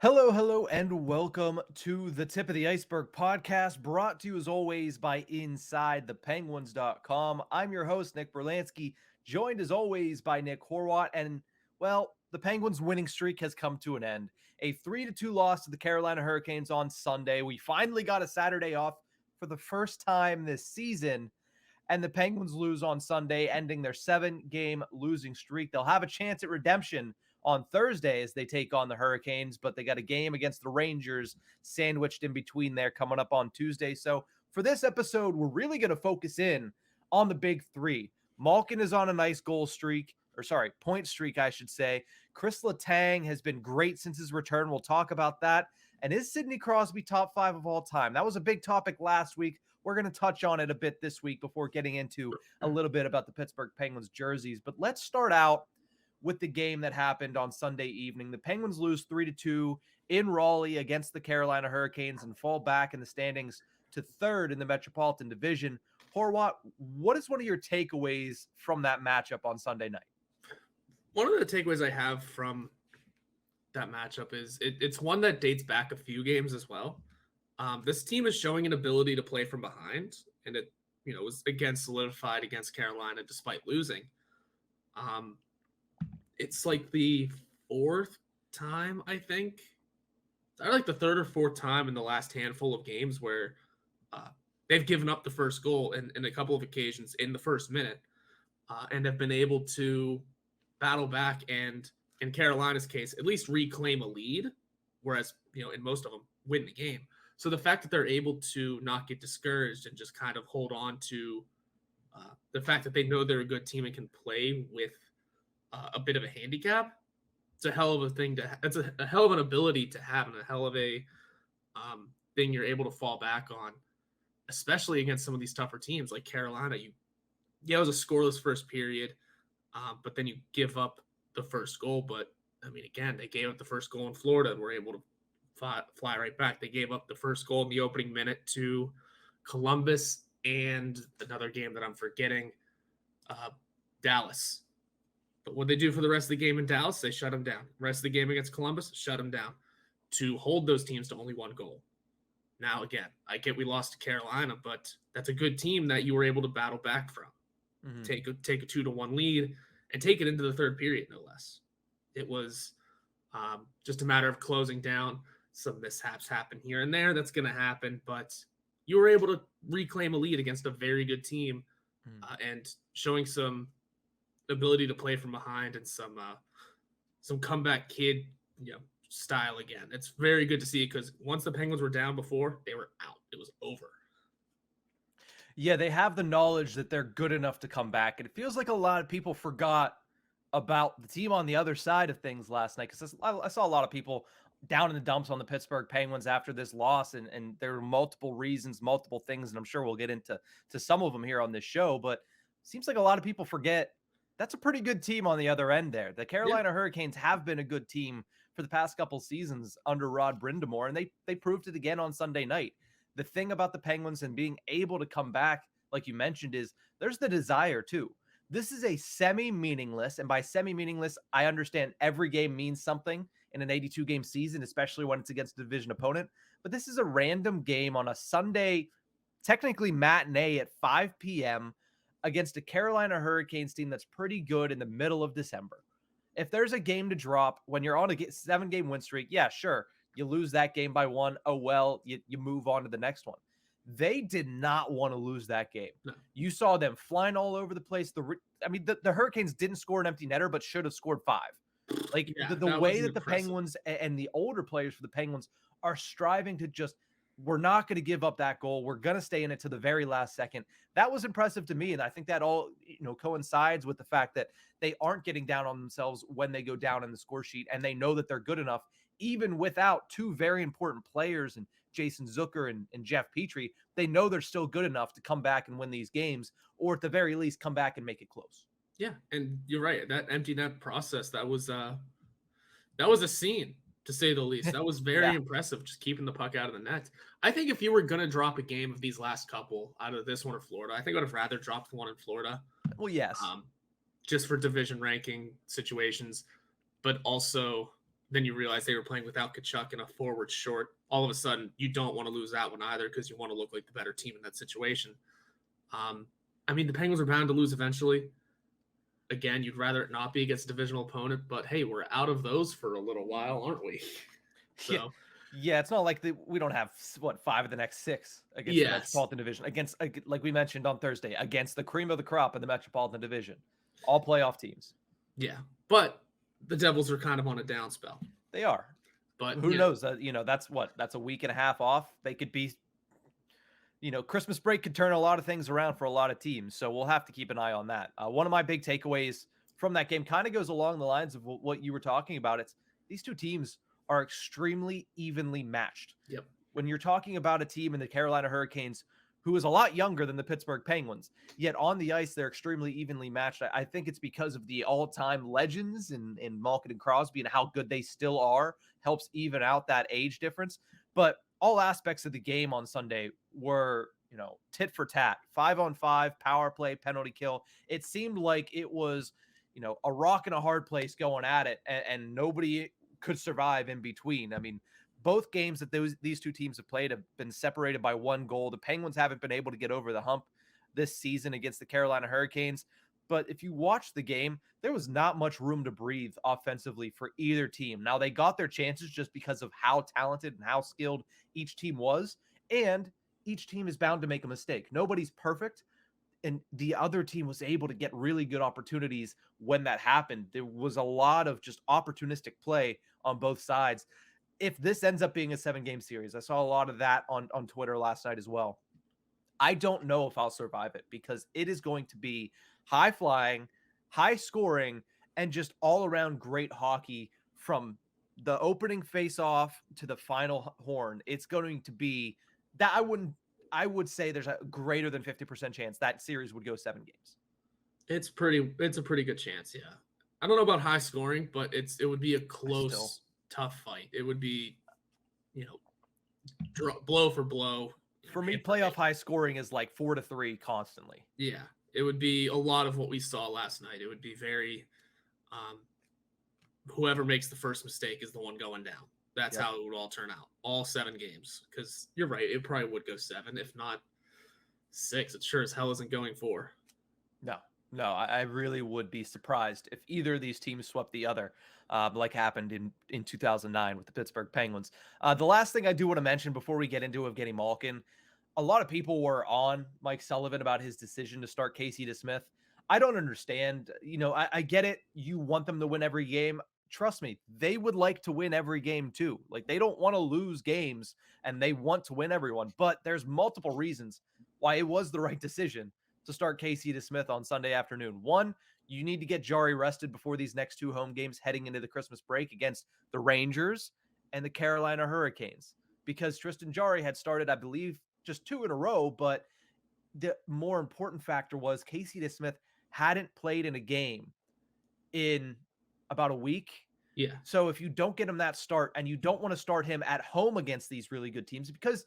Hello, hello, and welcome to the Tip of the Ice-Burgh podcast, brought to you as always by InsideThePenguins.com. I'm your host, Nick Brlansky, joined as always by Nick Horwat, and, well, the Penguins' winning streak has come to an end. A 3-2 loss to the Carolina Hurricanes on Sunday. We finally got a Saturday off for the first time this season, and the Penguins lose on Sunday, ending their 7-game losing streak. They'll have a chance at redemption on Thursday as they take on the Hurricanes, but they got a game against the Rangers sandwiched in between there coming up on Tuesday. So for this episode, we're really going to focus in on the big three. Malkin is on a nice point streak, I should say. Kris Letang has been great since his return. We'll talk about that. And is Sidney Crosby top 5 of all time? That was a big topic last week. We're going to touch on it a bit this week before getting into a little bit about the Pittsburgh Penguins jerseys. But let's start out with the game that happened on Sunday evening. The Penguins lose 3-2 in Raleigh against the Carolina Hurricanes and fall back in the standings to third in the Metropolitan Division. Horwat, what is one of your takeaways from that matchup on Sunday night? One of the takeaways I have from that matchup is it's one that dates back a few games as well. This team is showing an ability to play from behind, and it was again solidified against Carolina despite losing. It's like the fourth time, I think. Or like the third or fourth time in the last handful of games where they've given up the first goal in a couple of occasions in the first minute and have been able to battle back and, in Carolina's case, at least reclaim a lead, whereas, in most of them, win the game. So the fact that they're able to not get discouraged and just kind of hold on to the fact that they know they're a good team and can play with a bit of a handicap, it's a hell of a thing it's a hell of an ability to have, and a hell of a thing you're able to fall back on, especially against some of these tougher teams like Carolina. It was a scoreless first period, but then you give up the first goal. But I mean, again, they gave up the first goal in Florida and were able to fly right back. They gave up the first goal in the opening minute to Columbus and another game that I'm forgetting, Dallas. But what they do for the rest of the game in Dallas, they shut them down. The rest of the game against Columbus, shut them down to hold those teams to only one goal. Now, again, I get we lost to Carolina, but that's a good team that you were able to battle back from. Mm-hmm. Take a 2-1 lead and take it into the third period, no less. It was just a matter of closing down. Some mishaps happen here and there. That's going to happen, but you were able to reclaim a lead against a very good team and showing some ability to play from behind and some comeback kid style again. It's very good to see, because once the Penguins were down before, they were out. It was over. Yeah, they have the knowledge that they're good enough to come back, and it feels like a lot of people forgot about the team on the other side of things last night, because I saw a lot of people down in the dumps on the Pittsburgh Penguins after this loss, and there were multiple reasons, multiple things, and I'm sure we'll get into some of them here on this show, but it seems like a lot of people forget that's a pretty good team on the other end there. The Carolina Hurricanes have been a good team for the past couple seasons under Rod Brind'Amour, and they proved it again on Sunday night. The thing about the Penguins and being able to come back, like you mentioned, is there's the desire too. This is a semi-meaningless, and by semi-meaningless, I understand every game means something in an 82-game season, especially when it's against a division opponent. But this is a random game on a Sunday, technically matinee at 5 p.m., against a Carolina Hurricanes team that's pretty good in the middle of December. If there's a game to drop when you're on a 7-game win streak, yeah, sure, you lose that game by 1. Oh, well, you move on to the next one. They did not want to lose that game. No. You saw them flying all over the place. The Hurricanes didn't score an empty netter, but should have scored 5. Like, the way that the Penguins and the older players for the Penguins are striving to just, we're not going to give up that goal. We're going to stay in it to the very last second. That was impressive to me. And I think that all, coincides with the fact that they aren't getting down on themselves when they go down in the score sheet. And they know that they're good enough, even without two very important players and Jason Zucker and Jeff Petrie. They know they're still good enough to come back and win these games, or at the very least come back and make it close. Yeah. And you're right. That empty net process, that was a scene, to say the least. That was very impressive, just keeping the puck out of the net. I think if you were going to drop a game of these last couple, out of this one or Florida, I think I would have rather dropped the one in Florida. Well, yes. Just for division ranking situations, but also then you realize they were playing without Kachuk and a forward short. All of a sudden, you don't want to lose that one either because you want to look like the better team in that situation. I mean, the Penguins are bound to lose eventually. Again, you'd rather it not be against a divisional opponent, but hey, we're out of those for a little while, aren't we? So, yeah, it's not like we don't have, what, 5 of the next 6 against the yes. Metropolitan Division, against, like we mentioned on Thursday, against the cream of the crop in the Metropolitan Division. All playoff teams. Yeah, but the Devils are kind of on a down spell. They are. But who knows? That's a week and a half off. They could be, Christmas break could turn a lot of things around for a lot of teams. So we'll have to keep an eye on that. One of my big takeaways from that game kind of goes along the lines of what you were talking about. It's these two teams are extremely evenly matched. Yep. When you're talking about a team in the Carolina Hurricanes who is a lot younger than the Pittsburgh Penguins, yet on the ice, they're extremely evenly matched. I think it's because of the all-time legends in Malkin and Crosby and how good they still are, helps even out that age difference. But all aspects of the game on Sunday were, tit for tat, 5-on-5, power play, penalty kill. It seemed like it was, a rock and a hard place going at it, and nobody could survive in between. I mean, both games that these two teams have played have been separated by 1 goal. The Penguins haven't been able to get over the hump this season against the Carolina Hurricanes. But if you watch the game, there was not much room to breathe offensively for either team. Now, they got their chances just because of how talented and how skilled each team was. And each team is bound to make a mistake. Nobody's perfect. And the other team was able to get really good opportunities when that happened. There was a lot of just opportunistic play on both sides. If this ends up being a 7-game series, I saw a lot of that on Twitter last night as well. I don't know if I'll survive it because it is going to be high flying, high scoring, and just all around great hockey from the opening face-off to the final horn. It's going to be that I would say there's a greater than 50% chance that series would go 7 games. It's a pretty good chance, yeah. I don't know about high scoring, but it would be a close, tough fight. It would be, blow for blow. For me, playoff high scoring is like 4-3 constantly. Yeah, it would be a lot of what we saw last night. It would be very, whoever makes the first mistake is the one going down. That's how it would all turn out. All 7 games. Because you're right, it probably would go 7, if not 6. It sure as hell isn't going 4. No, I really would be surprised if either of these teams swept the other, like happened in 2009 with the Pittsburgh Penguins. The last thing I do want to mention before we get into Evgeni Malkin, a lot of people were on Mike Sullivan about his decision to start Casey DeSmith. I don't understand. I get it. You want them to win every game. Trust me, they would like to win every game too. Like, they don't want to lose games and they want to win everyone. But there's multiple reasons why it was the right decision to start Casey DeSmith on Sunday afternoon. One, you need to get Jarry rested before these next 2 home games heading into the Christmas break against the Rangers and the Carolina Hurricanes, because Tristan Jarry had started, I believe, just 2 in a row. But the more important factor was Casey DeSmith hadn't played in a game in about a week. Yeah. So if you don't get him that start, and you don't want to start him at home against these really good teams, because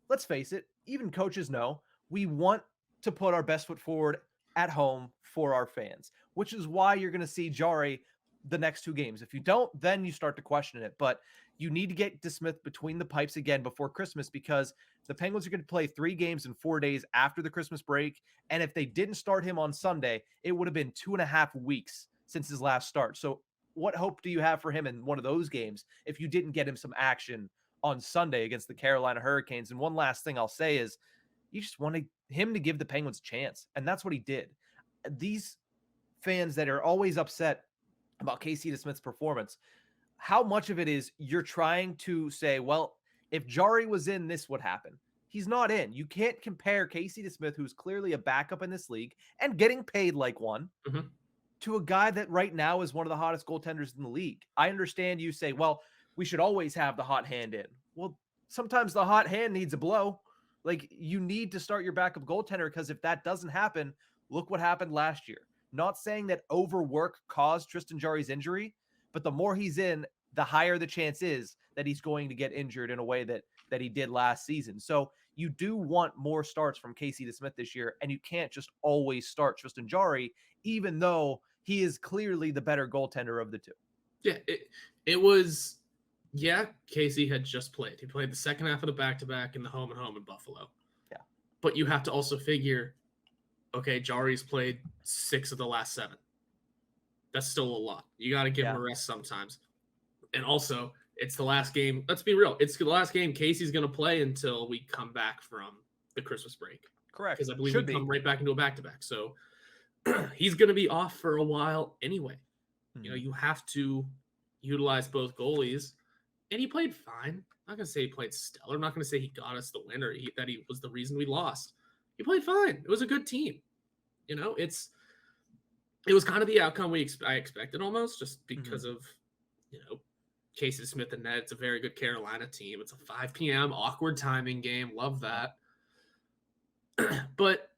let's face it, even coaches know we want to put our best foot forward at home for our fans, which is why you're going to see Jarry the next 2 games. If you don't, then you start to question it. But you need to get DeSmith between the pipes again before Christmas, because the Penguins are going to play 3 games in 4 days after the Christmas break. And if they didn't start him on Sunday, it would have been 2.5 weeks since his last start. So what hope do you have for him in one of those games if you didn't get him some action on Sunday against the Carolina Hurricanes? And one last thing I'll say is, you just wanted him to give the Penguins a chance, and that's what he did. These fans that are always upset about Casey DeSmith's performance, how much of it is you're trying to say, well, if Jarry was in, this would happen? He's not in. You can't compare Casey DeSmith, who's clearly a backup in this league and getting paid like one, to a guy that right now is one of the hottest goaltenders in the league. I understand you say, well, we should always have the hot hand in. Well, sometimes the hot hand needs a blow. Like, you need to start your backup goaltender, because if that doesn't happen, look what happened last year. Not saying that overwork caused Tristan Jarry's injury, but the more he's in, the higher the chance is that he's going to get injured in a way that he did last season. So you do want more starts from Casey DeSmith this year, and you can't just always start Tristan Jarry, even though he is clearly the better goaltender of the 2. Yeah, it was. Yeah, Casey had just played. He played the second half of the back-to-back in the home and home in Buffalo. Yeah. But you have to also figure, okay, Jari's played 6 of the last 7. That's still a lot. You got to give him a rest sometimes. And also, it's the last game. Let's be real. It's the last game Casey's going to play until we come back from the Christmas break. Correct. Because I believe we come right back into a back-to-back. So he's going to be off for a while anyway. You know, you have to utilize both goalies. And he played fine. I'm not going to say he played stellar. I'm not going to say he got us the win or that he was the reason we lost. He played fine. It was a good team. You know, it was kind of the outcome I expected almost, just because of, you know, Casey DeSmith and Ned. It's a very good Carolina team. It's a 5 p.m. awkward timing game. Love that. But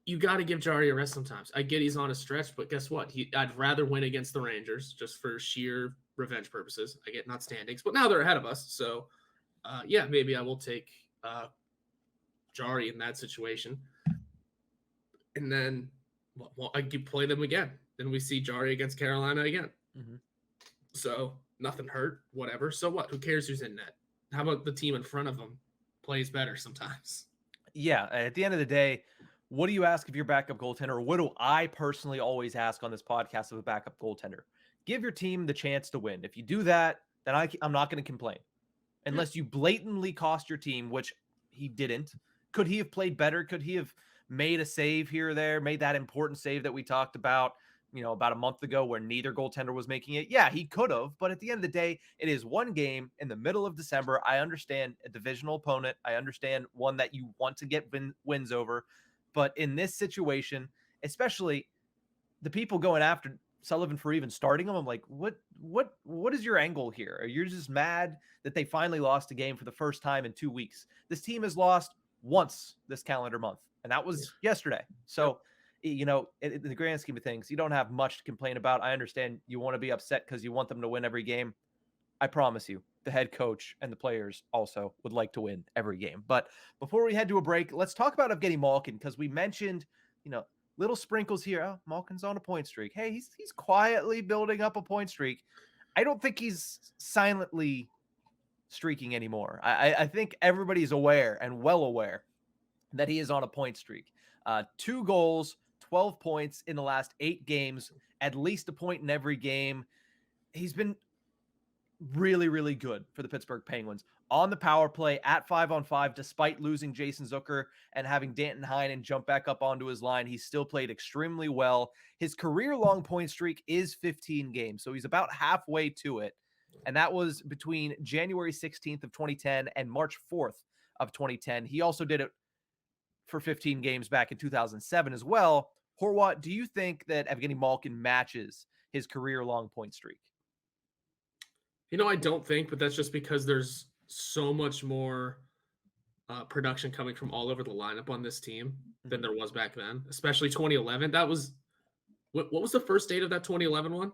you got to give Jari a rest sometimes. I get he's on a stretch, but guess what? I'd rather win against the Rangers just for sheer revenge purposes. I get not standings, but now they're ahead of us. So, yeah, maybe I will take Jari in that situation. And then I could play them again. Then we see Jari against Carolina again. So nothing hurt, whatever. So what? Who cares who's in net? How about the team in front of them plays better sometimes? Yeah, at the end of the day, what do you ask of your backup goaltender? Or what do I personally always ask on this podcast of a backup goaltender? Give your team the chance to win. If you do that, then I'm not going to complain. Unless you blatantly cost your team, which he didn't. Could he have played better? Could he have made a save here or there, made that important save that we talked about, you know, about a month ago where neither goaltender was making it? Yeah, he could have. But at the end of the day, it is one game in the middle of December. I understand a divisional opponent. I understand one that you want to get wins over. But in this situation, especially the people going after Sullivan for even starting him, I'm like, what is your angle here? Are you just mad that they finally lost a game for the first time in 2 weeks? This team has lost once this calendar month, and that was yesterday. So, you know, in the grand scheme of things, you don't have much to complain about. I understand you want to be upset because you want them to win every game. I promise you, the head coach and the players also would like to win every game. But before we head to a break, let's talk about Evgeni Malkin, because we mentioned, you know, little sprinkles here. Oh, Malkin's on a point streak. Hey, he's quietly building up a point streak. I don't think he's silently streaking anymore. I think everybody's aware and well aware that he is on a point streak. 2 goals, 12 points in the last 8 games, at least a point in every game. He's been really, really good for the Pittsburgh Penguins. On the power play at 5-on-5, despite losing Jason Zucker and having Danton Heinen jump back up onto his line, he still played extremely well. His career-long point streak is 15 games, so he's about halfway to it. And that was between January 16th of 2010 and March 4th of 2010. He also did it for 15 games back in 2007 as well. Horwat, do you think that Evgeni Malkin matches his career-long point streak? You know, I don't think, but that's just because there's so much more production coming from all over the lineup on this team than there was back then, especially 2011. That was what was the first date of that 2011 one?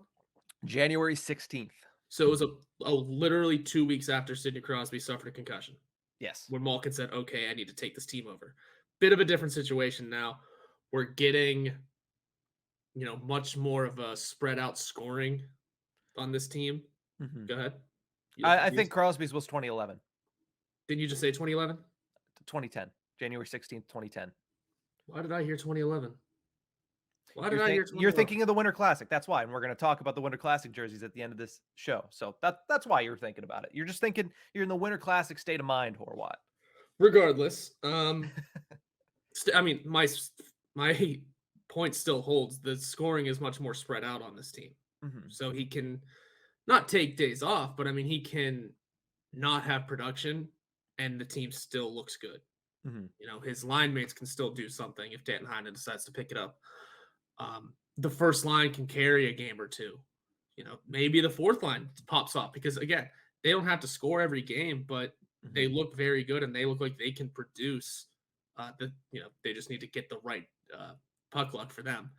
January 16th. So it was a literally 2 weeks after Sidney Crosby suffered a concussion. Yes. When Malkin said, okay, I need to take this team over. Bit of a different situation now. We're getting, you know, much more of a spread out scoring on this team. Go ahead. I think Crosby's was 2011. Didn't you just say 2011? 2010. January 16th, 2010. Why did I hear 2011? Why did I hear 2011? You're thinking of the Winter Classic. That's why. And we're going to talk about the Winter Classic jerseys at the end of this show. So that's why you're thinking about it. You're just thinking you're in the Winter Classic state of mind, Horwat. Regardless, I mean, my point still holds. The scoring is much more spread out on this team. So he can not take days off, but I mean, he can not have production and the team still looks good. You know, his line mates can still do something if Danton Heinen decides to pick it up. The first line can carry a game or two. You know, maybe the fourth line pops off because, again, they don't have to score every game, but they look very good and they look like they can produce. They just need to get the right puck luck for them.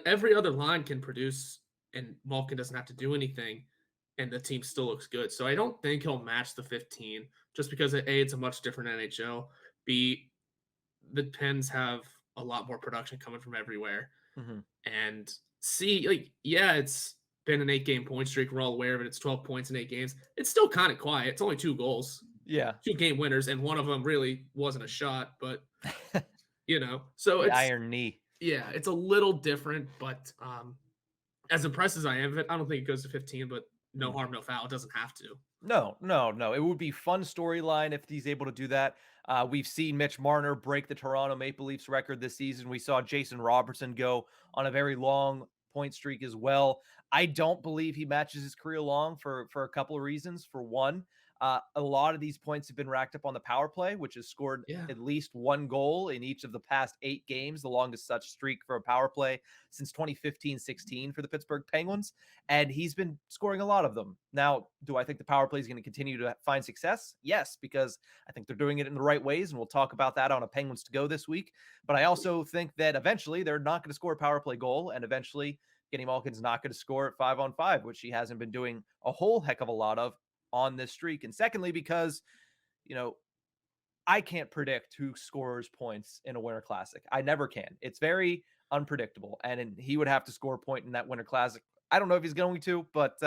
Every other line can produce, and Malkin doesn't have to do anything, and the team still looks good. So I don't think he'll match the 15 just because, A, it's a much different NHL. B, the Pens have a lot more production coming from everywhere. And C, it's been an 8-game point streak. We're all aware of it. It's 12 points in 8 games. It's still kind of quiet. It's only 2 goals, Yeah. 2 game winners, and one of them really wasn't a shot, but so The it's iron knee. yeah, it's a little different, but as impressed as I am of it, I don't think it goes to 15, but no harm, no foul. It doesn't have to. No. It would be fun storyline if he's able to do that. We've seen Mitch Marner break the Toronto Maple Leafs record this season. We saw Jason Robertson go on a very long point streak as well. I don't believe he matches his career long for a couple of reasons. For one, a lot of these points have been racked up on the power play, which has scored at least 1 goal in each of the past 8 games, the longest such streak for a power play since 2015-16 for the Pittsburgh Penguins. And he's been scoring a lot of them. Now, do I think the power play is going to continue to find success? Yes, because I think they're doing it in the right ways, and we'll talk about that on a Penguins to Go this week. But I also think that eventually they're not going to score a power play goal, and eventually Evgeni Malkin's not going to score at 5-on-5, which he hasn't been doing a whole heck of a lot of on this streak. And secondly, because, I can't predict who scores points in a Winter Classic. I never can. It's very unpredictable. And he would have to score a point in that Winter Classic. I don't know if he's going to, but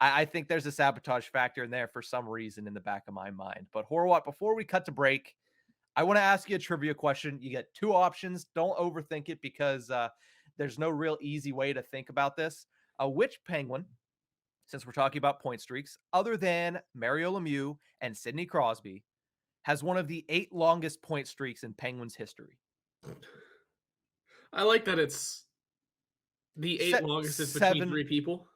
I think there's a sabotage factor in there for some reason in the back of my mind. But Horwat, before we cut to break, I want to ask you a trivia question. You get 2 options. Don't overthink it because there's no real easy way to think about this. Which Penguin, since we're talking about point streaks, other than Mario Lemieux and Sidney Crosby, has one of the 8 longest point streaks in Penguins history? I like that it's the 8 longest is between 3 people.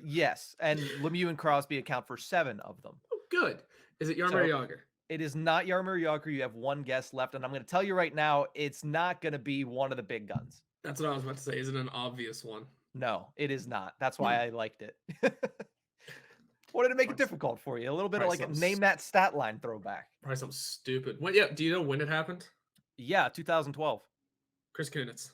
Yes, and Lemieux and Crosby account for 7 of them. Oh, good. Is it Jaromir Jagr? It is not Jaromir Jagr. You have 1 guess left, and I'm going to tell you right now, it's not going to be one of the big guns. That's what I was about to say. Is it an obvious one? No, it is not. That's why I liked it. Wanted to make it difficult for you. A little bit of like a name that stat line throwback. Probably something stupid. Do you know when it happened? Yeah, 2012. Chris Kunitz.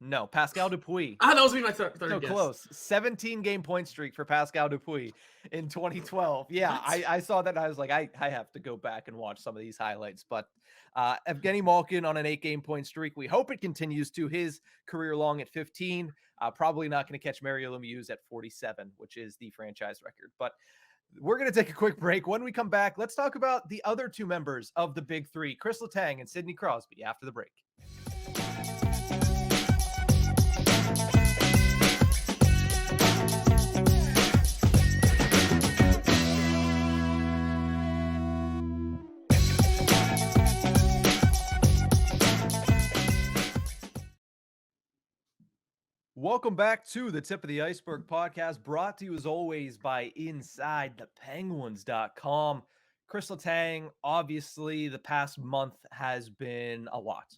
No, Pascal Dupuis. That was my third so guess. Close. 17-game point streak for Pascal Dupuis in 2012. Yeah, I saw that and I was like, I have to go back and watch some of these highlights. But Evgeni Malkin on an 8-game point streak. We hope it continues to his career long at 15. Probably not going to catch Mario Lemieux at 47, which is the franchise record. But we're going to take a quick break. When we come back, let's talk about the other 2 members of the Big Three, Kris Letang and Sidney Crosby, after the break. Welcome back to the Tip of the Ice-Burgh podcast, brought to you as always by InsideThePenguins.com. Kris Letang, obviously the past month has been a lot.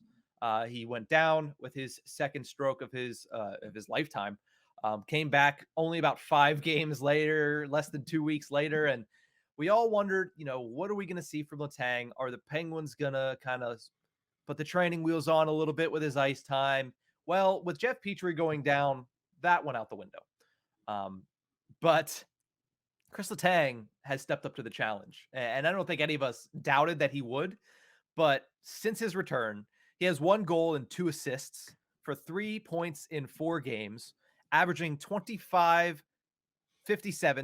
He went down with his second stroke of his lifetime, came back only about 5 games later, less than 2 weeks later, and we all wondered, what are we going to see from Letang? Are the Penguins going to kind of put the training wheels on a little bit with his ice time? Well, with Jeff Petrie going down, that went out the window. But Kris Letang has stepped up to the challenge. And I don't think any of us doubted that he would. But since his return, he has 1 goal and 2 assists for 3 points in 4 games, averaging 25-57,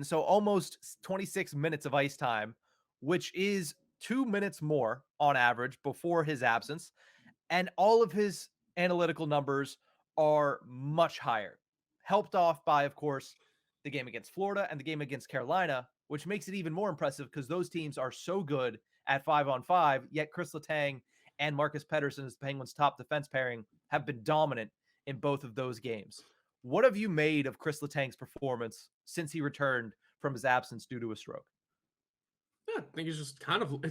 so almost 26 minutes of ice time, which is 2 minutes more on average before his absence. And all of his analytical numbers are much higher, helped off by, of course, the game against Florida and the game against Carolina, which makes it even more impressive because those teams are so good at 5-on-5, yet Kris Letang and Marcus Pettersson, as the Penguins' top defense pairing, have been dominant in both of those games. What have you made of Kris Letang's performance since he returned from his absence due to a stroke? Yeah, I think it's just kind of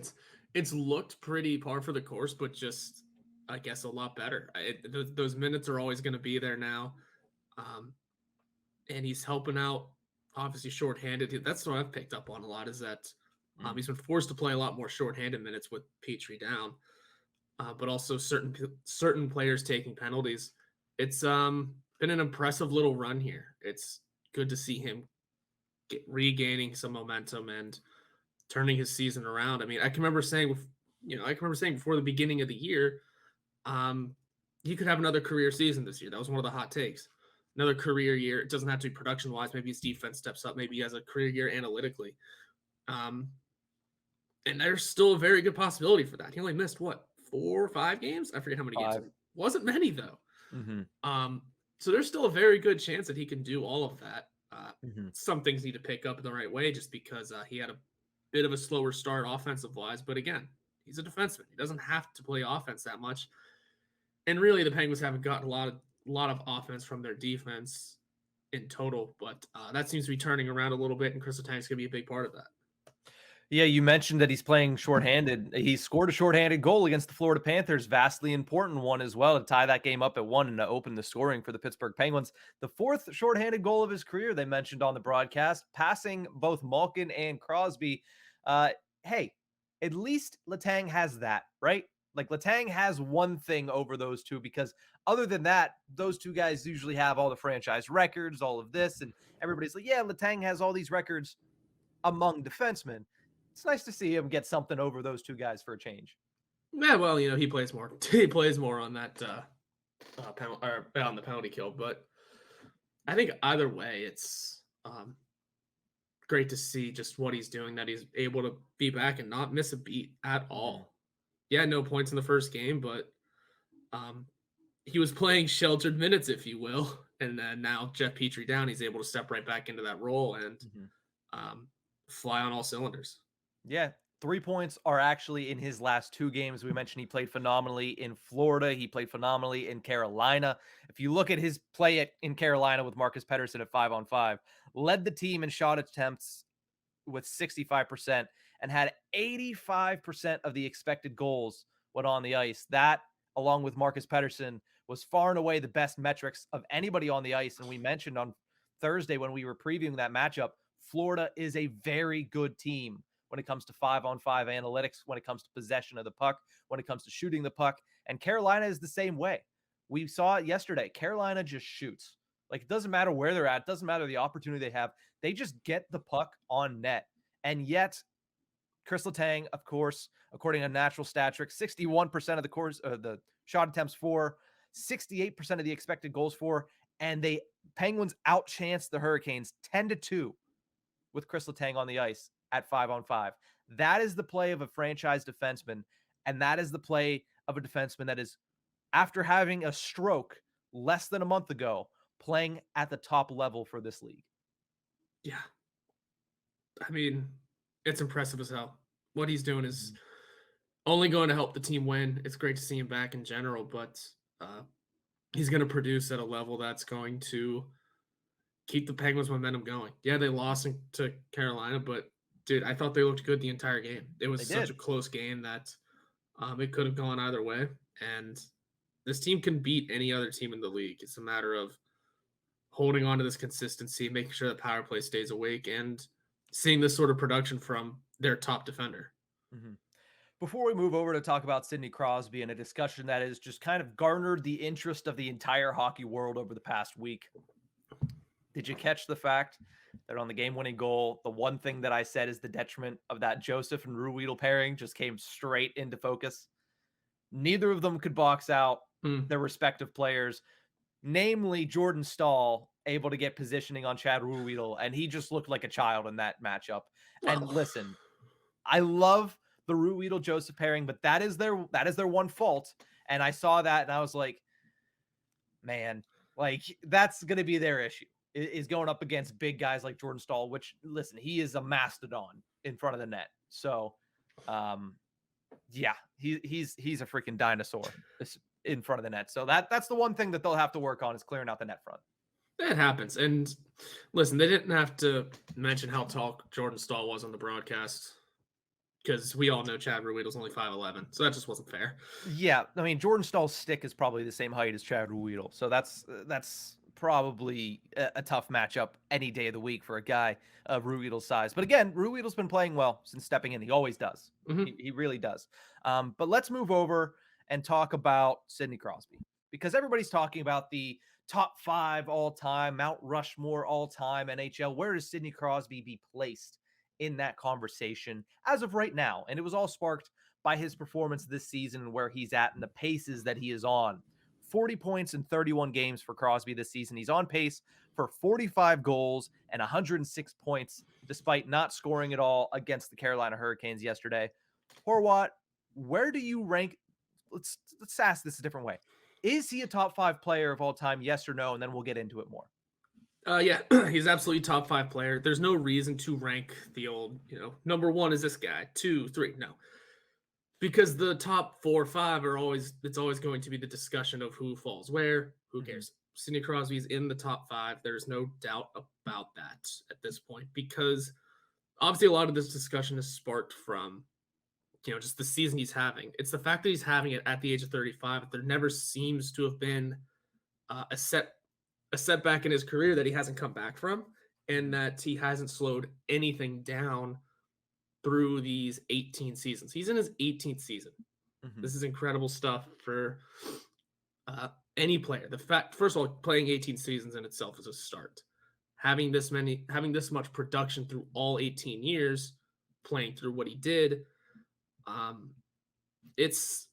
it's looked pretty par for the course, but just I guess a lot better. Those minutes are always going to be there now, and he's helping out. Obviously, shorthanded. That's what I've picked up on a lot. Is that he's been forced to play a lot more shorthanded minutes with Petrie down, but also certain players taking penalties. It's been an impressive little run here. It's good to see him regaining some momentum and turning his season around. I mean, I can remember saying before the beginning of the year, he could have another career season this year. That was one of the hot takes. another career year. It doesn't have to be production-wise. Maybe his defense steps up. Maybe he has a career year analytically. And there's still a very good possibility for that. He only missed, 4 or 5 games? I forget how many games. 5. It wasn't many, though. Mm-hmm. So there's still a very good chance that he can do all of that. Mm-hmm. Some things need to pick up in the right way just because he had a bit of a slower start offensive-wise. But again, he's a defenseman. He doesn't have to play offense that much. And really, the Penguins haven't gotten a lot of offense from their defense in total. But that seems to be turning around a little bit, and Kris Letang's going to be a big part of that. Yeah, you mentioned that he's playing shorthanded. He scored a shorthanded goal against the Florida Panthers, vastly important one as well, to tie that game up at 1 and to open the scoring for the Pittsburgh Penguins. The 4th shorthanded goal of his career, they mentioned on the broadcast, passing both Malkin and Crosby. Hey, at least Letang has that, right? Like, Letang has one thing over those two, because other than that, those two guys usually have all the franchise records, all of this, and everybody's like, yeah, Letang has all these records among defensemen. It's nice to see him get something over those two guys for a change. Yeah, well, he plays more. He plays more on that on the penalty kill. But I think either way, it's great to see just what he's doing. That he's able to be back and not miss a beat at all. Yeah, no points in the first game, but he was playing sheltered minutes, if you will. And then now Jeff Petrie down, he's able to step right back into that role and fly on all cylinders. Yeah, 3 points are actually in his last 2 games. We mentioned he played phenomenally in Florida. He played phenomenally in Carolina. If you look at his play in Carolina with Marcus Pettersson at 5-on-5, led the team in shot attempts with 65% and had 85% of the expected goals when on the ice. That, along with Marcus Pettersson, was far and away the best metrics of anybody on the ice. And we mentioned on Thursday when we were previewing that matchup, Florida is a very good team when it comes to 5-on-5 analytics, when it comes to possession of the puck, when it comes to shooting the puck. And Carolina is the same way. We saw it yesterday. Carolina just shoots. Like, it doesn't matter where they're at. It doesn't matter the opportunity they have. They just get the puck on net. And yet, Kris Letang, of course, according to Natural Stat Trick, 61% of the shot attempts for, 68% of the expected goals for, and the Penguins outchanced the Hurricanes 10-2 with Kris Letang on the ice at 5-on-5. That is the play of a franchise defenseman, and that is the play of a defenseman that is, after having a stroke less than a month ago, playing at the top level for this league. Yeah. I mean, it's impressive as hell. What he's doing is only going to help the team win. It's great to see him back in general, but he's going to produce at a level that's going to keep the Penguins' momentum going. Yeah, they lost to Carolina, but dude, I thought they looked good the entire game. It was such a close game that it could have gone either way. And this team can beat any other team in the league. It's a matter of holding on to this consistency, making sure the power play stays awake, and seeing this sort of production from their top defender. Before we move over to talk about Sidney Crosby and a discussion that has just kind of garnered the interest of the entire hockey world over the past week, did you catch the fact that on the game-winning goal, the one thing that I said is the detriment of that Joseph and Ruhwedel pairing just came straight into focus? Neither of them could box out their respective players, namely Jordan Staal, able to get positioning on Chad Ruhwedel, and he just looked like a child in that matchup. And listen, I love the Ruhwedel-Joseph pairing, but that is their one fault. And I saw that, and I was like, man, like, that's going to be their issue, is going up against big guys like Jordan Staal, which, listen, he is a mastodon in front of the net. So, yeah, he's a freaking dinosaur in front of the net. So that's the one thing that they'll have to work on, is clearing out the net front. That happens. And listen, they didn't have to mention how tall Jordan Staal was on the broadcast, because we all know Chad Ruhwedel's only 5'11", so that just wasn't fair. Yeah, I mean, Jordan Stahl's stick is probably the same height as Chad Ruhwedel, so that's probably a tough matchup any day of the week for a guy of Ruhwedel's size. But again, Ruhwedel's been playing well since stepping in. He always does. He really does. But let's move over and talk about Sidney Crosby, because everybody's talking about the top 5 all-time, Mount Rushmore all-time NHL. Where does Sidney Crosby be placed in that conversation as of right now? And it was all sparked by his performance this season and where he's at and the paces that he is on. 40 points in 31 games for Crosby this season. He's on pace for 45 goals and 106 points, despite not scoring at all against the Carolina Hurricanes yesterday. Horwat, where do you rank? Let's ask this a different way. Is he a top 5 player of all time? Yes or no? And then we'll get into it more. Yeah, he's absolutely top 5 player. There's no reason to rank the old, number 1 is this guy, 2, 3. No, because the top 4 or 5 it's always going to be the discussion of who falls where. Who cares? Sidney Crosby is in the top 5. There's no doubt about that at this point, because obviously a lot of this discussion is sparked from, just the season he's having. It's the fact that he's having it at the age of 35. There never seems to have been a setback in his career that he hasn't come back from, and that he hasn't slowed anything down through these 18 seasons. He's in his 18th season. This is incredible stuff for any player. The fact, first of all, playing 18 seasons in itself is a start. Having this much production through all 18 years, playing through what he did, it's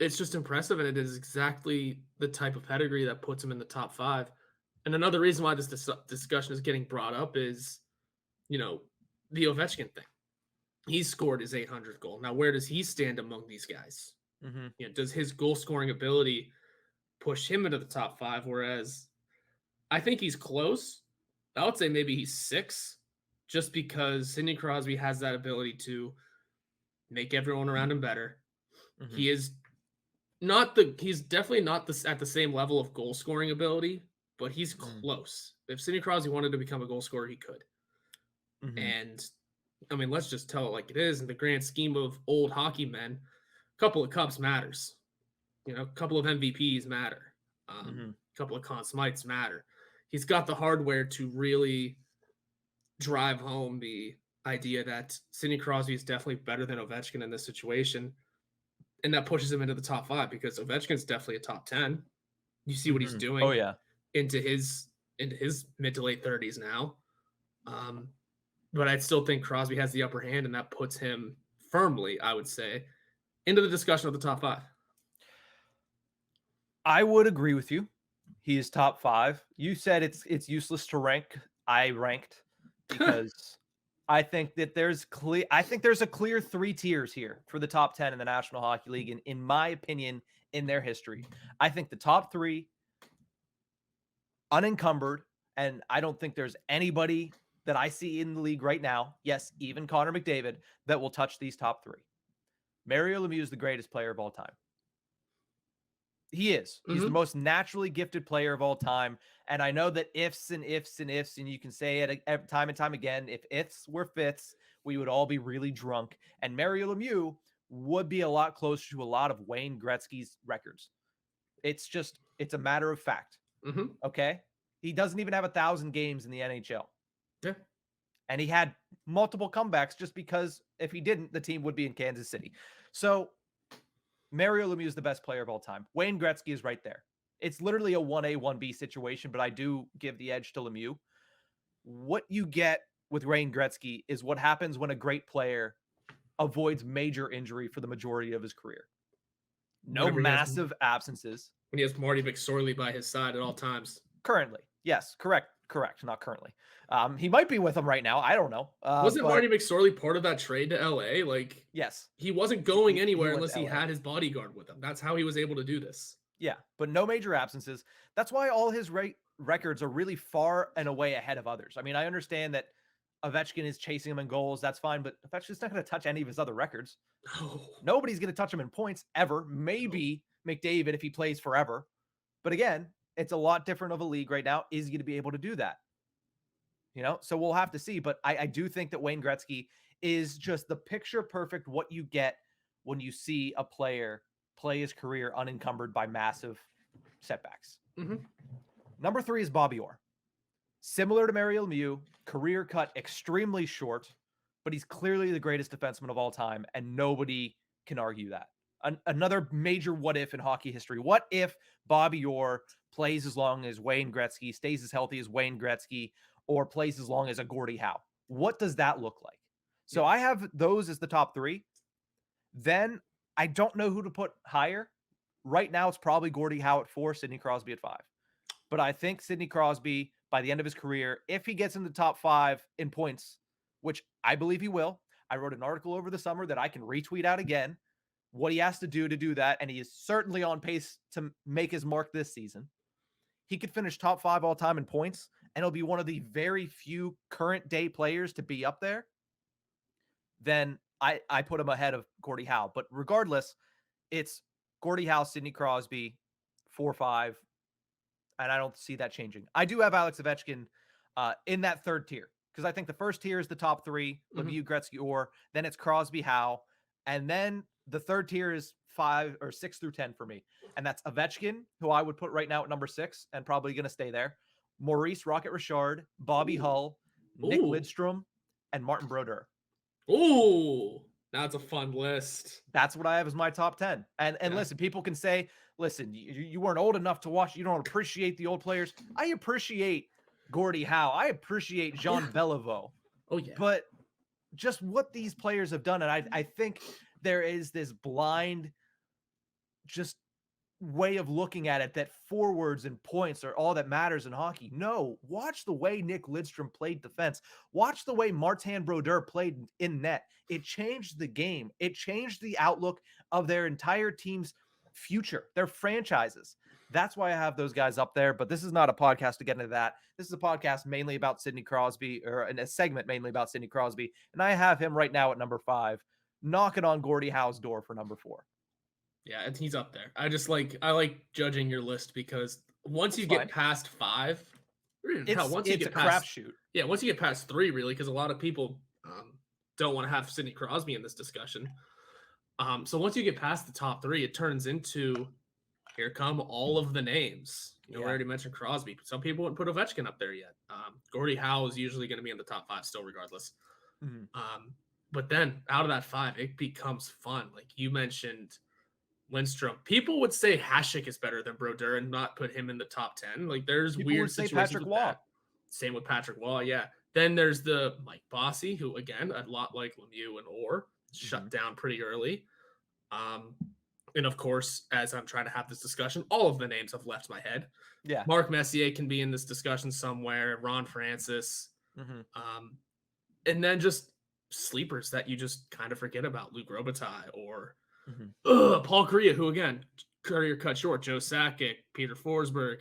just impressive, and it is exactly the type of pedigree that puts him in the top 5. And another reason why this discussion is getting brought up is, the Ovechkin thing. He scored his 800th goal. Now, where does he stand among these guys? Does his goal scoring ability push him into the top 5? Whereas I think he's close. I would say maybe he's 6, just because Sidney Crosby has that ability to make everyone around him better. He is he's definitely not at the same level of goal scoring ability, but he's close. If Sidney Crosby wanted to become a goal scorer, he could. And I mean, let's just tell it like it is. In the grand scheme of old hockey men, a couple of cups matters. A couple of MVPs matter. A couple of Conn Smites matter. He's got the hardware to really drive home the idea that Sidney Crosby is definitely better than Ovechkin in this situation. And that pushes him into the top 5, because Ovechkin's definitely a top 10. You see what he's doing. Oh, yeah. Into his mid to late 30s now. But I still think Crosby has the upper hand, and that puts him firmly, I would say, into the discussion of the top 5. I would agree with you. He is top 5. You said it's useless to rank. I ranked because I think that there's a clear 3 tiers here for the top 10 in the National Hockey League, and in my opinion, in their history. I think the top 3 unencumbered, and I don't think there's anybody that I see in the league right now, yes, even Connor McDavid, that will touch these top 3. Mario Lemieux is the greatest player of all time. He is. He's the most naturally gifted player of all time. And I know that ifs, and you can say it time and time again, if ifs were fifths, we would all be really drunk. And Mario Lemieux would be a lot closer to a lot of Wayne Gretzky's records. It's a matter of fact. Okay? He doesn't even have 1,000 games in the NHL. Yeah. And he had multiple comebacks, just because if he didn't, the team would be in Kansas City. So Mario Lemieux is the best player of all time. Wayne Gretzky is right there. It's literally a 1A, 1B situation, but I do give the edge to Lemieux. What you get with Wayne Gretzky is what happens when a great player avoids major injury for the majority of his career. No massive absences. When he has Marty McSorley by his side at all times. Currently. Yes, correct. Not currently. He might be with him right now. I don't know. Wasn't Marty McSorley part of that trade to LA? Yes. He wasn't going anywhere unless he had his bodyguard with him. That's how he was able to do this. Yeah, but no major absences. That's why all his records are really far and away ahead of others. I mean, I understand that Ovechkin is chasing him in goals. That's fine, but Ovechkin's not going to touch any of his other records. No. Nobody's going to touch him in points ever. Maybe McDavid if he plays forever. But again, it's a lot different of a league right now. Is he going to be able to do that? So we'll have to see. But I do think that Wayne Gretzky is just the picture perfect what you get when you see a player play his career unencumbered by massive setbacks. Number 3 is Bobby Orr. Similar to Mario Lemieux, career cut extremely short, but he's clearly the greatest defenseman of all time, and nobody can argue that. Another major what if in hockey history. What if Bobby Orr plays as long as Wayne Gretzky, stays as healthy as Wayne Gretzky, or plays as long as a Gordie Howe? What does that look like? So I have those as the top 3. Then I don't know who to put higher. right now it's probably Gordie Howe at 4, Sidney Crosby at 5. But I think Sidney Crosby, by the end of his career, if he gets in the top 5 in points, which I believe he will, I wrote an article over the summer that I can retweet out again, what he has to do that, and he is certainly on pace to make his mark this season. He could finish top 5 all time in points, and he'll be one of the very few current day players to be up there. Then I put him ahead of Gordie Howe. But regardless, it's Gordie Howe, Sidney Crosby, 4-5, and I don't see that changing. I do have Alex Ovechkin in that third tier because I think the first tier is the top 3, Lemieux, Gretzky, Orr. Then it's Crosby, Howe, and then the third tier is 5 or 6 through 10 for me, and that's Ovechkin, who I would put right now at number 6 and probably going to stay there. Maurice Rocket Richard, Bobby Hull, Nick Lidstrom, and Martin Brodeur. Ooh, that's a fun list. That's what I have as my top 10. And listen, people can say, listen, you weren't old enough to watch. You don't appreciate the old players. I appreciate Gordie Howe. I appreciate Jean Beliveau. Oh, yeah. But just what these players have done, and I think there is this blind just way of looking at it that forwards and points are all that matters in hockey. No, watch the way Nick Lidstrom played defense. Watch the way Martin Brodeur played in net. It changed the game. It changed the outlook of their entire team's future, their franchises. That's why I have those guys up there, but this is not a podcast to get into that. This is a podcast mainly about Sidney Crosby, or a segment mainly about Sidney Crosby, and I have him right now at number 5, knocking on Gordie Howe's door for number 4. Yeah, and he's up there. I like judging your list because once you get past 5, once you get past crapshoot. Yeah, once you get past 3, really, because a lot of people don't want to have Sidney Crosby in this discussion. So once you get past the top 3, it turns into here come all of the names. We already mentioned Crosby. Some people wouldn't put Ovechkin up there yet. Gordie Howe is usually going to be in the top 5 still, regardless. But then out of that 5, it becomes fun. Like you mentioned, Lindstrom. People would say Hasek is better than Brodeur and not put him in the top 10. Like there's people weird would say situations Patrick with Waugh. that. Same with Patrick Waugh, yeah. Then there's the Mike Bossy, who again, a lot like Lemieux and Orr, shut down pretty early. And of course, as I'm trying to have this discussion, all of the names have left my head. Yeah. Mark Messier can be in this discussion somewhere. Ron Francis. And then just sleepers that you just kind of forget about. Luc Robitaille or Paul Kariya, who again, career cut short. Joe Sakic, Peter Forsberg,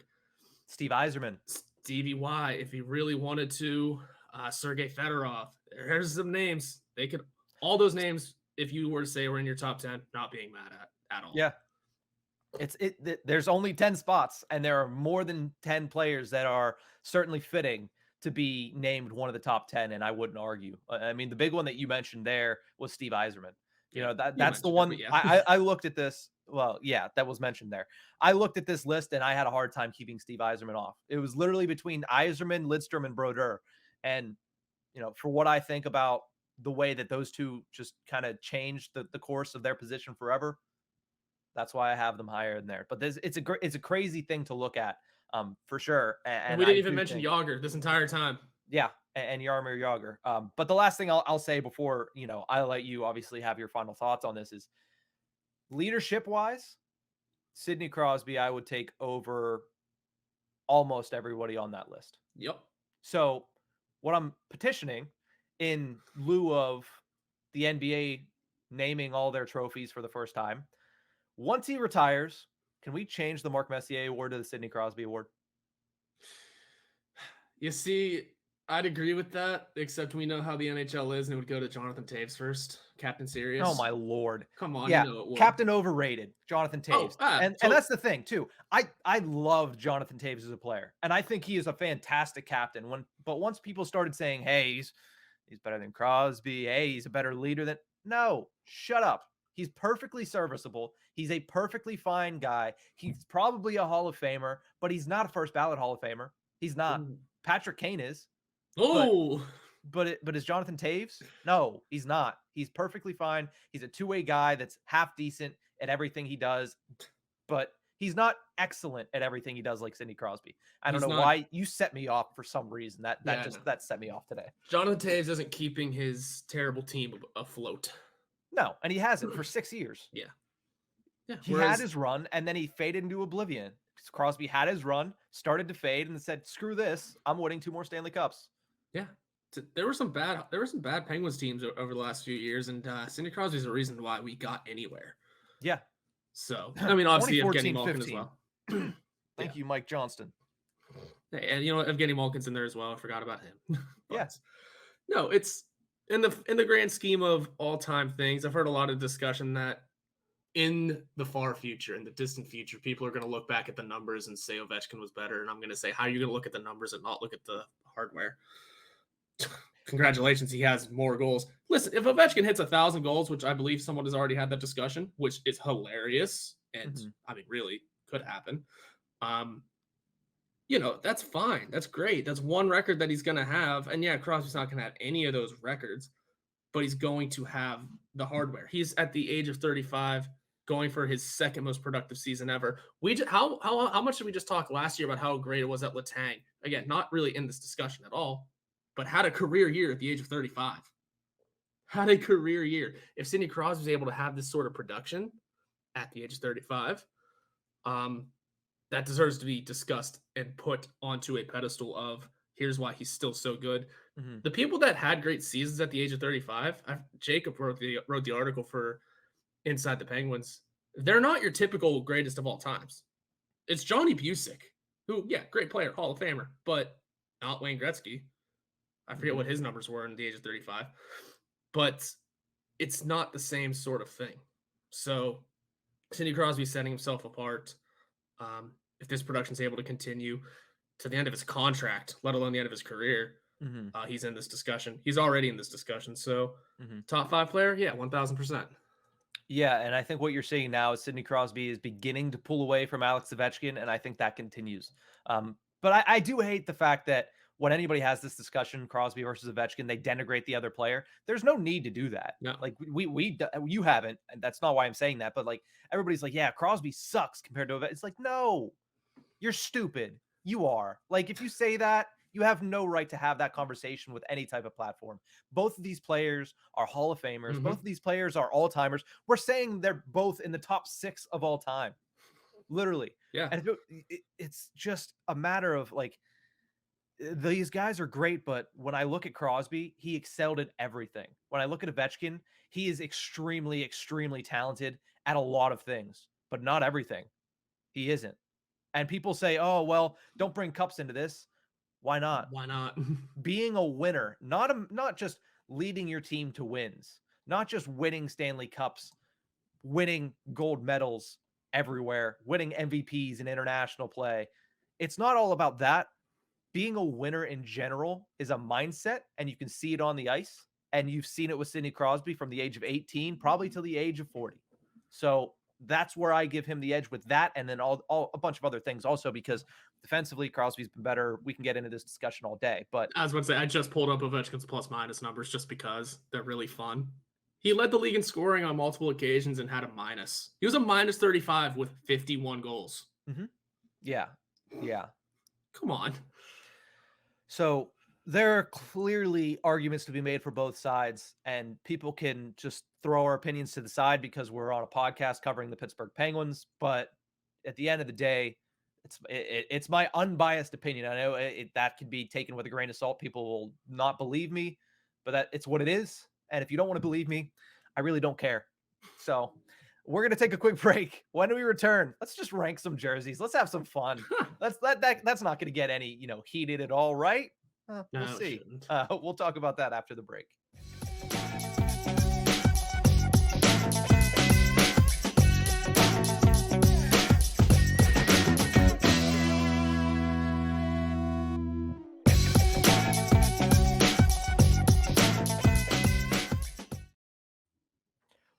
Steve Yzerman, Stevie Y, if he really wanted to, Sergei Fedorov. There's some names. They could, all those names, if you were to say were in your top 10, not being mad at all. Yeah. There's only 10 spots, and there are more than 10 players that are certainly fitting to be named one of the top 10, and I wouldn't argue. I mean, the big one that you mentioned there was Steve Yzerman. You know, that's the one. I looked at this. Well, yeah, that was mentioned there. I looked at this list and I had a hard time keeping Steve Yzerman off. It was literally between Yzerman, Lidstrom, and Brodeur. And, you know, for what I think about the way that those two just kind of changed the course of their position forever, that's why I have them higher in there. But it's a crazy thing to look at, for sure. And we didn't even mention Yager this entire time. Yeah, and Jaromir Jagr. But the last thing I'll say before, you know, I let you obviously have your final thoughts on this is leadership-wise, Sidney Crosby I would take over almost everybody on that list. Yep. So what I'm petitioning, in lieu of the NBA naming all their trophies for the first time, once he retires, can we change the Mark Messier Award to the Sidney Crosby Award? You see, I'd agree with that, except we know how the NHL is, and it would go to Jonathan Toews first, Captain Serious. Oh my Lord! Come on, yeah, you know it would. Captain overrated, Jonathan Toews. And that's the thing too. I loved Jonathan Toews as a player, and I think he is a fantastic captain. But once people started saying, "Hey, he's better than Crosby," "Hey, he's a better leader than," no, shut up. He's perfectly serviceable. He's a perfectly fine guy. He's probably a Hall of Famer, but he's not a first ballot Hall of Famer. He's not. Ooh. Patrick Kane is. Oh, but is Jonathan Toews? No, he's not. He's perfectly fine. He's a two-way guy that's half decent at everything he does, but he's not excellent at everything he does like Sidney Crosby. I don't know why you set me off for some reason. That set me off today. Jonathan Toews isn't keeping his terrible team afloat. No, and he hasn't for 6 years. Yeah. Yeah. He had his run, and then he faded into oblivion. Crosby had his run, started to fade, and said, "Screw this! I'm winning 2 more Stanley Cups." Yeah. There were some bad Penguins teams over the last few years, and Sidney Crosby is the reason why we got anywhere. Yeah. So I mean, obviously Evgeni 2014, Malkin as 15. well. Thank you, Mike Johnston. And you know, Evgeni Malkin's in there as well. I forgot about him. Yeah. No, it's in the grand scheme of all time things. I've heard a lot of discussion that in the far future, in the distant future, people are going to look back at the numbers and say Ovechkin was better. And I'm going to say, how are you going to look at the numbers and not look at the hardware? Congratulations, he has more goals. Listen, if Ovechkin hits 1,000 goals, which I believe someone has already had that discussion, which is hilarious, and I mean, really could happen. You know, that's fine. That's great. That's one record that he's going to have. And yeah, Crosby's not going to have any of those records, but he's going to have the hardware. He's at the age of 35, going for his second most productive season ever. How much did we just talk last year about how great it was at Letang? Again, not really in this discussion at all, but had a career year at the age of 35. Had a career year. If Sidney Crosby was able to have this sort of production at the age of 35, that deserves to be discussed and put onto a pedestal of here's why he's still so good. The people that had great seasons at the age of 35, Jacob wrote the article for Inside the Penguins. They're not your typical greatest of all times. It's Johnny Busick, who, yeah, great player, Hall of Famer, but not Wayne Gretzky. I forget what his numbers were in the age of 35, but it's not the same sort of thing. So Sidney Crosby setting himself apart. If this production's able to continue to the end of his contract, let alone the end of his career, he's in this discussion. He's already in this discussion. So top 5 player, yeah, 1,000%. Yeah, and I think what you're seeing now is Sidney Crosby is beginning to pull away from Alex Ovechkin, and I think that continues. But I do hate the fact that when anybody has this discussion, Crosby versus Ovechkin, they denigrate the other player. There's no need to do that. No. Like you haven't, and that's not why I'm saying that. But like everybody's like, yeah, Crosby sucks compared to Ovechkin. It's like, no, you're stupid. You are. Like if you say that, you have no right to have that conversation with any type of platform. Both of these players are Hall of Famers. Both of these players are all-timers. We're saying they're both in the top 6 of all time. Literally. Yeah. And it's just a matter of like, these guys are great, but when I look at Crosby, he excelled at everything. When I look at Ovechkin, he is extremely, extremely talented at a lot of things, but not everything. He isn't. And people say, oh, well, don't bring cups into this. Why not? Why not? Being a winner, not just leading your team to wins, not just winning Stanley Cups, winning gold medals everywhere, winning MVPs in international play. It's not all about that. Being a winner in general is a mindset, and you can see it on the ice. And you've seen it with Sidney Crosby from the age of 18, probably till the age of 40. So that's where I give him the edge with that. And then all a bunch of other things also, because defensively, Crosby's been better. We can get into this discussion all day, but I was about to say, I just pulled up Ovechkin's plus minus numbers just because they're really fun. He led the league in scoring on multiple occasions and had a minus. He was a minus 35 with 51 goals. Yeah. Come on. So there are clearly arguments to be made for both sides, and people can just throw our opinions to the side because we're on a podcast covering the Pittsburgh Penguins. But at the end of the day, it's my unbiased opinion. I know that can be taken with a grain of salt. People will not believe me, but it's what it is. And if you don't want to believe me, I really don't care. So we're going to take a quick break. When do we return? Let's just rank some jerseys. Let's have some fun. That's not going to get any, heated at all, right? We'll see. We'll talk about that after the break.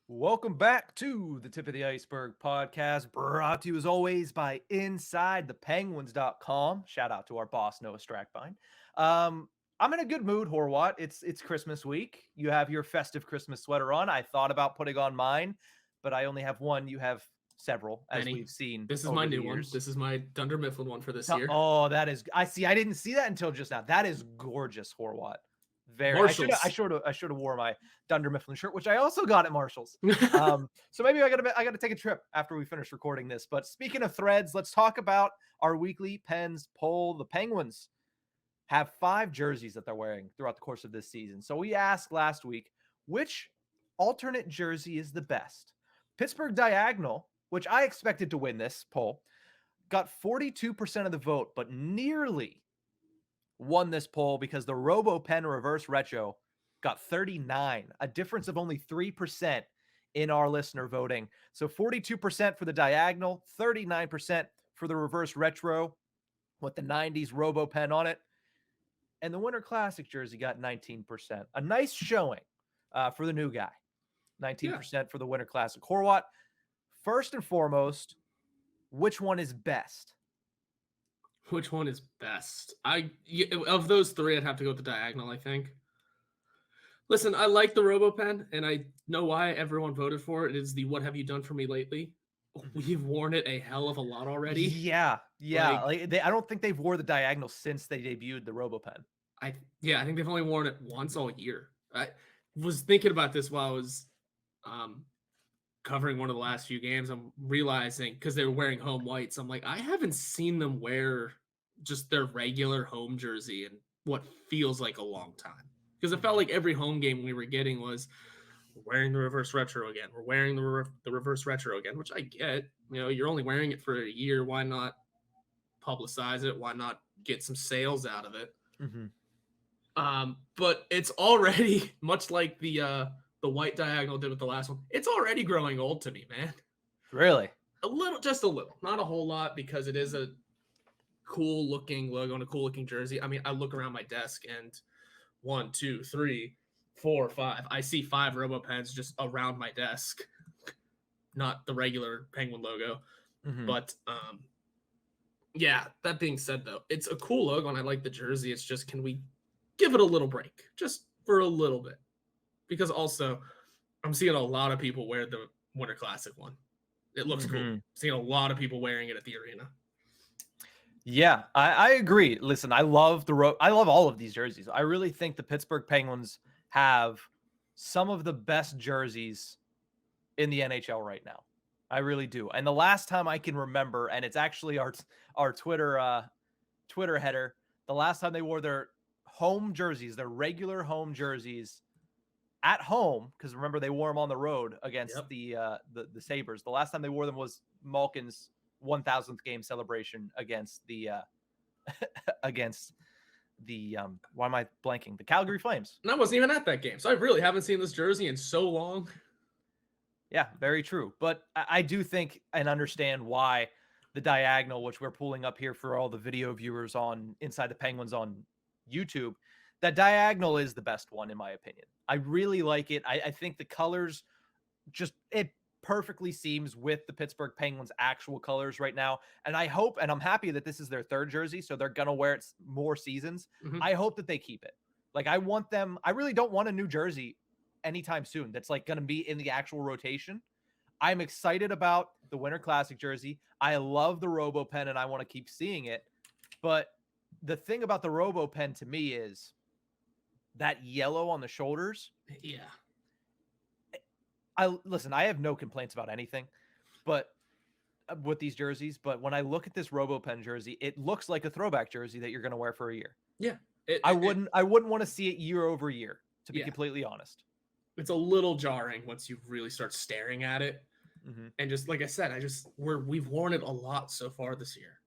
Welcome back to the Tip of the Ice-Burgh podcast, brought to you as always by InsideThePenguins.com. Shout out to our boss, Noah Strackbine. I'm in a good mood, Horwat. It's Christmas week. You have your festive Christmas sweater on. I thought about putting on mine, but I only have one. You have several, as we've seen. This is my new one. This is my Dunder Mifflin one for this year. Oh, that is. I didn't see that until just now. That is gorgeous, Horwat. Very. Marshalls. I should have wore my Dunder Mifflin shirt, which I also got at Marshalls. So maybe I gotta take a trip after we finish recording this. But speaking of threads, let's talk about our weekly Pens poll. The Penguins have 5 jerseys that they're wearing throughout the course of this season. So we asked last week, which alternate jersey is the best? Pittsburgh Diagonal, which I expected to win this poll, got 42% of the vote, but nearly won this poll because the RoboPen Reverse Retro got 39, a difference of only 3% in our listener voting. So 42% for the Diagonal, 39% for the Reverse Retro with the 90s RoboPen on it. And the Winter Classic jersey got 19%. A nice showing for the new guy. 19% for the Winter Classic. Horwat, first and foremost, which one is best? Which one is best? Of those 3, I'd have to go with the Diagonal, I think. Listen, I like the RoboPen, and I know why everyone voted for it. It is the "What have you done for me lately?" We've worn it a hell of a lot already. Yeah. I don't think they've wore the Diagonal since they debuted the RoboPen. I think they've only worn it once all year. I was thinking about this while I was covering one of the last few games. I'm realizing, because they were wearing home whites, I'm like, I haven't seen them wear just their regular home jersey in what feels like a long time. Because it felt like every home game we were getting was, we're wearing the Reverse Retro again. We're wearing the Reverse Retro again, which I get. You know, you're only wearing it for a year. Why not publicize it? Why not get some sales out of it? Mm-hmm. But it's already, much like the white Diagonal did with the last one, it's already growing old to me, man. Really? Just a little. Not a whole lot, because it is a cool looking logo and a cool looking jersey. I mean, I look around my desk and 1, 2, 3, 4, 5. I see 5 RoboPens just around my desk. Not the regular Penguin logo. Mm-hmm. But yeah, that being said, though, it's a cool logo and I like the jersey. It's just, can we give it a little break? Just for a little bit. Because also, I'm seeing a lot of people wear the Winter Classic one. It looks cool. I'm seeing a lot of people wearing it at the arena. Yeah, I agree. Listen, I love all of these jerseys. I really think the Pittsburgh Penguins have some of the best jerseys in the NHL right now. I really do. And the last time I can remember, and it's actually our Twitter header, the last time they wore their home jerseys, their regular home jerseys at home, because remember they wore them on the road against the Sabres. The last time they wore them was Malkin's 1000th game celebration against the why am I blanking? The Calgary Flames. And I wasn't even at that game, so I really haven't seen this jersey in so long. Yeah, very true. But I do think and understand why the Diagonal, which we're pulling up here for all the video viewers on Inside the Penguins on YouTube, that Diagonal is the best one in my opinion. I really like it. I think the colors it perfectly seems with the Pittsburgh Penguins actual colors right now. And I hope, and I'm happy that this is their 3rd jersey, so they're going to wear it more seasons. Mm-hmm. I hope that they keep it. Like, I really don't want a new jersey anytime soon that's like going to be in the actual rotation. I'm excited about the Winter Classic jersey. I love the RoboPen and I want to keep seeing it. But the thing about the RoboPen to me is that yellow on the shoulders. Yeah. I have no complaints about anything, but with these jerseys, but when I look at this RoboPen jersey, it looks like a throwback jersey that you're going to wear for a year. Yeah. I wouldn't want to see it year over year, to be completely honest. It's a little jarring once you really start staring at it. Mm-hmm. And just like I said, we've worn it a lot so far this year.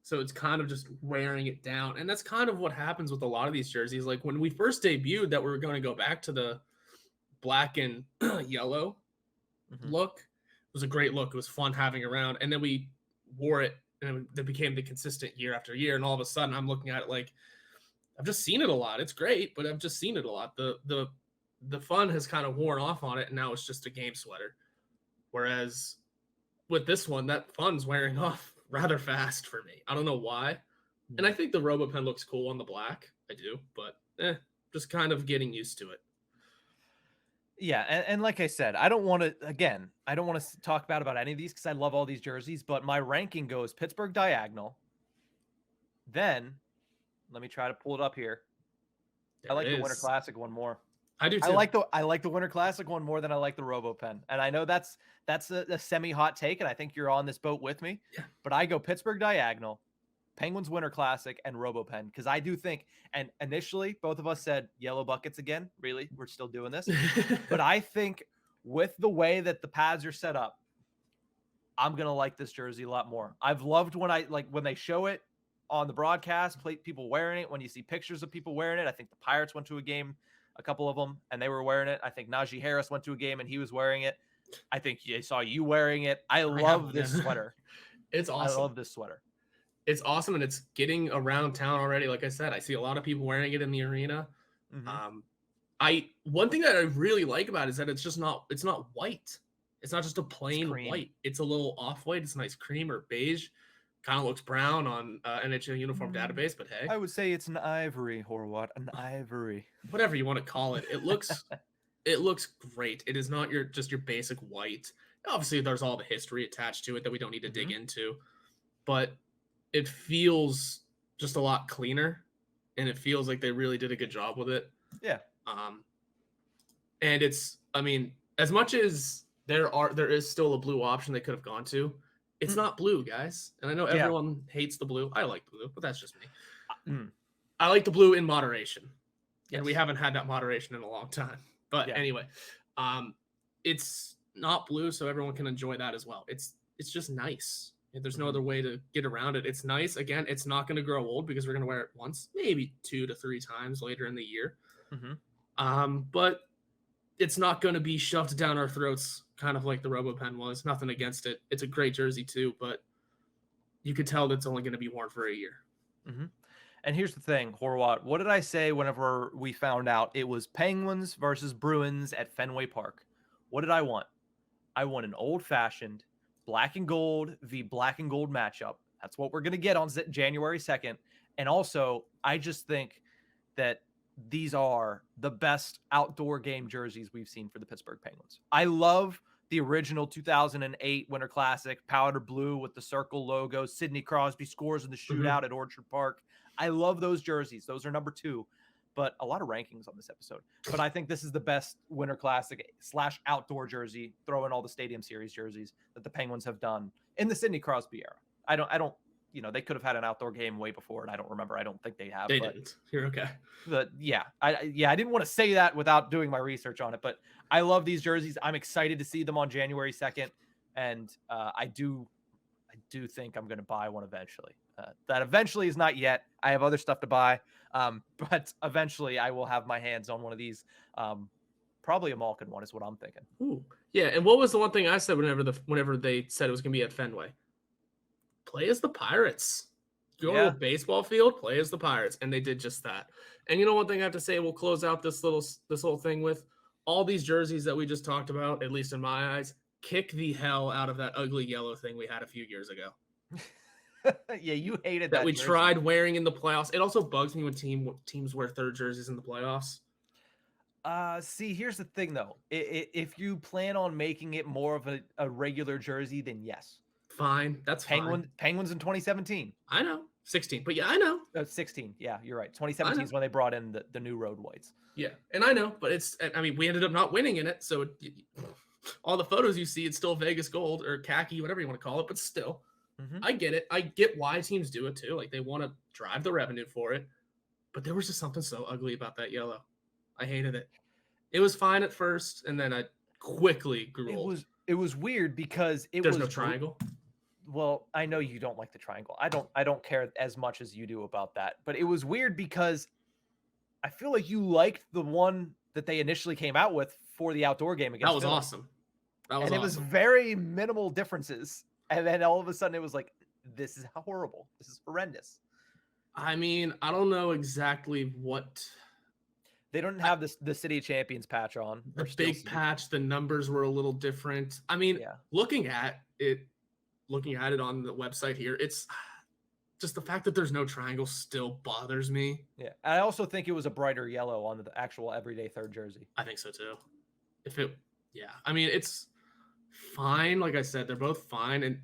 So it's kind of just wearing it down. And that's kind of what happens with a lot of these jerseys. Like when we first debuted that we were going to go back to the black and yellow look, it was a great look. It was fun having around. And then we wore it and it became the consistent year after year. And all of a sudden I'm looking at it like, I've just seen it a lot. It's great, but I've just seen it a lot. The fun has kind of worn off on it, and now it's just a game sweater. Whereas with this one, that fun's wearing off rather fast for me. I don't know why. And I think the RoboPen looks cool on the black. I do, but just kind of getting used to it. Yeah, and like I said, I don't want to talk bad about any of these because I love all these jerseys, but my ranking goes Pittsburgh Diagonal. Then, let me try to pull it up here. I like There the Winter is. Classic one more. I do too. I like the Winter Classic one more than I like the RoboPen. And I know that's a semi-hot take, and I think you're on this boat with me. Yeah. But I go Pittsburgh Diagonal, Penguins Winter Classic, and RoboPen, because I do think, and initially both of us said yellow buckets again. Really, we're still doing this. But I think with the way that the pads are set up, I'm gonna like this jersey a lot more. I've loved when they show it on the broadcast, people wearing it. When you see pictures of people wearing it, I think the Pirates went to a game, a couple of them, and they were wearing it. I think Najee Harris went to a game and he was wearing it. I think I saw you wearing it. I love this sweater. It's awesome. I love this sweater. It's awesome, and it's getting around town already. Like I said, I see a lot of people wearing it in the arena. Mm-hmm. One thing that I really like about it is that it's not white. It's not just a plain white. It's a little off-white. It's a nice cream or beige. Kind of looks brown on NHL uniform database, but hey. I would say it's an ivory, Horwat, an ivory. Whatever you want to call it. It looks great. It is not your basic white. Obviously, there's all the history attached to it that we don't need to dig into. But it feels just a lot cleaner, and it feels like they really did a good job with it. Yeah. And it's, I mean, as much as there is still a blue option they could have gone to, it's not blue, guys. And I know everyone hates the blue. I like the blue, but that's just me. I like the blue in moderation. Yes. And we haven't had that moderation in a long time. But anyway, it's not blue, so everyone can enjoy that as well. It's just nice. There's no other way to get around it. It's nice. Again, it's not going to grow old because we're going to wear it once, maybe 2 to 3 times later in the year. But it's not going to be shoved down our throats, kind of like the RoboPen was. Nothing against it. It's a great jersey too, but you could tell that it's only going to be worn for a year. And here's the thing, Horwat. What did I say whenever we found out it was Penguins versus Bruins at Fenway Park? What did I want? I want an old-fashioned black and gold v black and gold matchup. That's what we're going to get on January 2nd. And also, I just think that these are the best outdoor game jerseys we've seen for the Pittsburgh Penguins. I love the original 2008 Winter Classic, powder blue with the circle logo. Sidney Crosby scores in the shootout at Orchard Park. I love those jerseys. Those are number 2. But a lot of rankings on this episode. But I think this is the best Winter Classic / outdoor jersey, throw in all the Stadium Series jerseys that the Penguins have done in the Sidney Crosby era. I don't, they could have had an outdoor game way before, and I don't remember. I don't think they have. They didn't. You're okay. I didn't want to say that without doing my research on it, but I love these jerseys. I'm excited to see them on January 2nd, and I do think I'm going to buy one eventually. That eventually is not yet. I have other stuff to buy, but eventually I will have my hands on one of these. Probably a Malkin one is what I'm thinking. Ooh, yeah. And what was the one thing I said whenever they said it was going to be at Fenway? Play as the Pirates. Go to a baseball field, play as the Pirates, and they did just that. And one thing I have to say, we'll close out this whole thing with all these jerseys that we just talked about. At least in my eyes, kick the hell out of that ugly yellow thing we had a few years ago. Yeah, you hated that we jersey. Tried wearing in the playoffs. It also bugs me when teams wear third jerseys in the playoffs. See, here's the thing though. If you plan on making it more of a regular jersey, then yes. Fine, that's fine. Penguins in 2017. I know. 16, but yeah, I know. 16. Yeah, you're right. 2017 is when they brought in the new road whites. Yeah, and I know, but we ended up not winning in it, so all the photos you see, it's still Vegas gold or khaki, whatever you want to call it, but still. I get it. I get why teams do it too. Like they want to drive the revenue for it. But there was just something so ugly about that yellow. I hated it. It was fine at first, and then I quickly grew old. It was weird because there's no triangle. Well, I know you don't like the triangle. I don't care as much as you do about that. But it was weird because I feel like you liked the one that they initially came out with for the outdoor game against. That was awesome. It was very minimal differences. And then all of a sudden it was like, this is horrible. This is horrendous. I mean, I don't know exactly what. They don't have the City of Champions patch on. The big patch, the numbers were a little different. I mean, looking at it on the website here, it's just the fact that there's no triangle still bothers me. Yeah. I also think it was a brighter yellow on the actual everyday third jersey. I think so too. I mean, it's fine. Like I said, they're both fine. And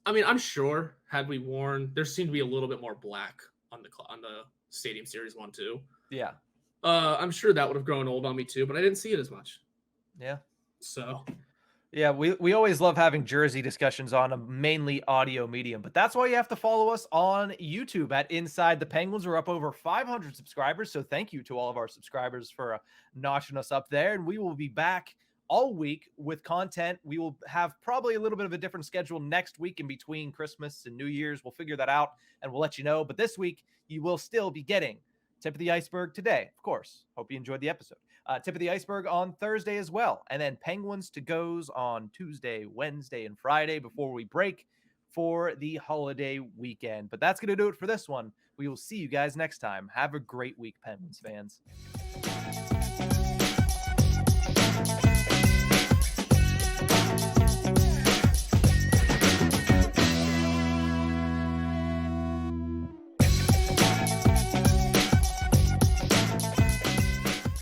I mean, I'm sure had we worn, there seemed to be a little bit more black on the Stadium Series one too. Yeah. I'm sure that would have grown old on me too, but I didn't see it as much. Yeah. So Yeah, we always love having jersey discussions on a mainly audio medium, but that's why you have to follow us on YouTube at Inside the Penguins. We're up over 500 subscribers, so thank you to all of our subscribers for notching us up there. And we will be back all week with content. We will have probably a little bit of a different schedule next week in between Christmas and New Year's. We'll figure that out and we'll let you know. But this week, you will still be getting Tip of the Ice-Burgh today, of course. Hope you enjoyed the episode. Tip of the Ice-Burgh on Thursday as well. And then Penguins to goes on Tuesday, Wednesday, and Friday before we break for the holiday weekend. But that's going to do it for this one. We will see you guys next time. Have a great week, Penguins fans.